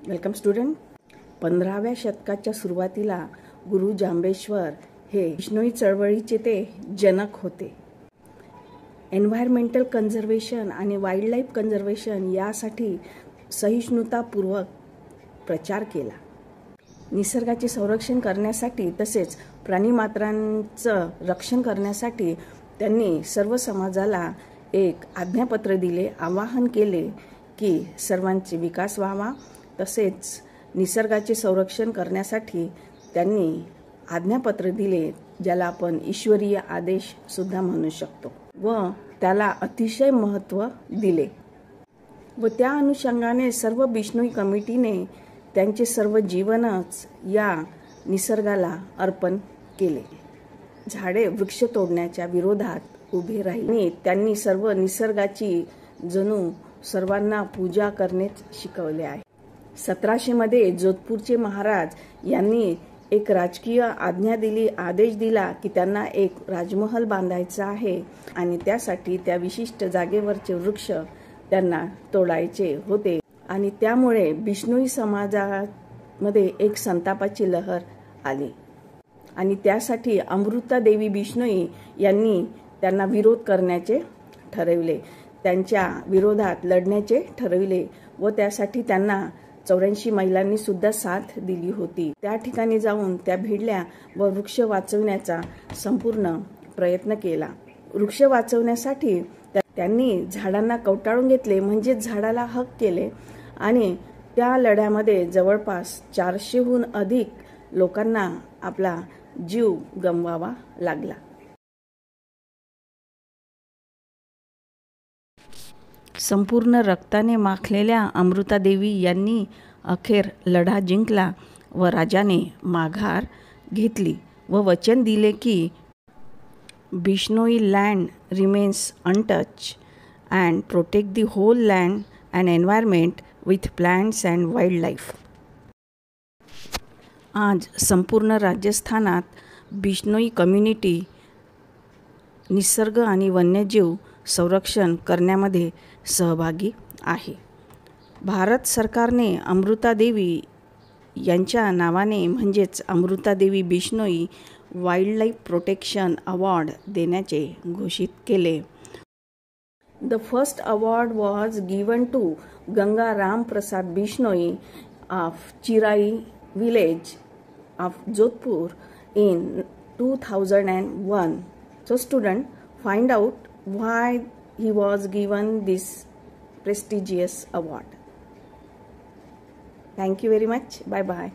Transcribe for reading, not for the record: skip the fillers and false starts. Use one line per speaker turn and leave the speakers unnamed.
Welcome student. 15व्या शतकाच्या सुरुवातीला गुरु जांबेश्वर हे बिश्नोई चळवळीचे ते जनक होते. एन्व्हायरमेंटल कन्झर्वेशन आणि वाईल्ड लाईफ कन्झर्वेशन यासाठी सहिष्णुतापूर्वक प्रचार केला. निसर्गाचे संरक्षण करण्यासाठी तसेच प्राणीमात्रांचं रक्षण करण्यासाठी त्यांनी सर्व समाजाला एक आज्ञापत्र दिले. आवाहन केले की सर्वांचे विकास व्हावा. तसेच निसर्गाचे संरक्षण करण्यासाठी त्यांनी आज्ञापत्र दिले, ज्याला आपण ईश्वरीय आदेश सुद्धा म्हणू शकतो, व त्याला अतिशय महत्त्व दिले. व त्या अनुषंगाने सर्व बिश्नोई कमिटीने त्यांचे सर्व जीवनच या निसर्गाला अर्पण केले. झाडे वृक्ष तोडण्याच्या विरोधात उभे राहिले. त्यांनी सर्व निसर्गाची जणू सर्वांना पूजा करण्यास शिकवले आहे. 1700 मध्ये जोधपूरचे महाराज यांनी एक राजकीय आदेश दिला की त्यांना एक राजमहल बांधायचा आहे आणि त्यासाठी त्या विशिष्ट जागेवरचे वृक्ष त्यांना तोडायचे होते. आणि त्यामुळे बिश्नोई समाजामध्ये एक संतापाची लहर आली आणि त्यासाठी अमृता देवी बिश्नोई यांनी त्यांना विरोध करण्याचे ठरविले. त्यांच्या विरोधात लढण्याचे ठरविले व त्यासाठी त्यांना 84 महिलांनी सुद्धा साथ दिली होती. त्या ठिकाणी जाऊन त्या भिडल्या व वृक्ष वाचवण्याचा संपूर्ण प्रयत्न केला. वृक्ष वाचवण्यासाठी त्यांनी झाडांना कवटाळून घेतले, म्हणजे झाडाला हक केले आणि त्या लढ्यामध्ये जवळपास 400हून अधिक लोकांना आपला जीव गमवावा लागला. संपूर्ण रक्ताने माखलेल्या अमृता देवी यांनी अखेर लढा जिंकला व राजाने माघार घेतली व वचन दिले की Bishnoi land remains untouched and protect the whole land and environment with plants and wildlife. आज संपूर्ण राजस्थानात बिश्नोई कम्युनिटी निसर्ग आणि वन्यजीव संरक्षण करण्यामध्ये सहभागी आहे. भारत सरकारने अमृता देवी यांच्या नावाने म्हणजेच Amrita Devi Bishnoi wildlife protection award देण्याचे घोषित केले. The first award was given to Ganga Ram Prasad Bishnoi of Chirai village of Jodhpur in 2001. So student, find out why he was given this prestigious award. Thank you very much. Bye bye.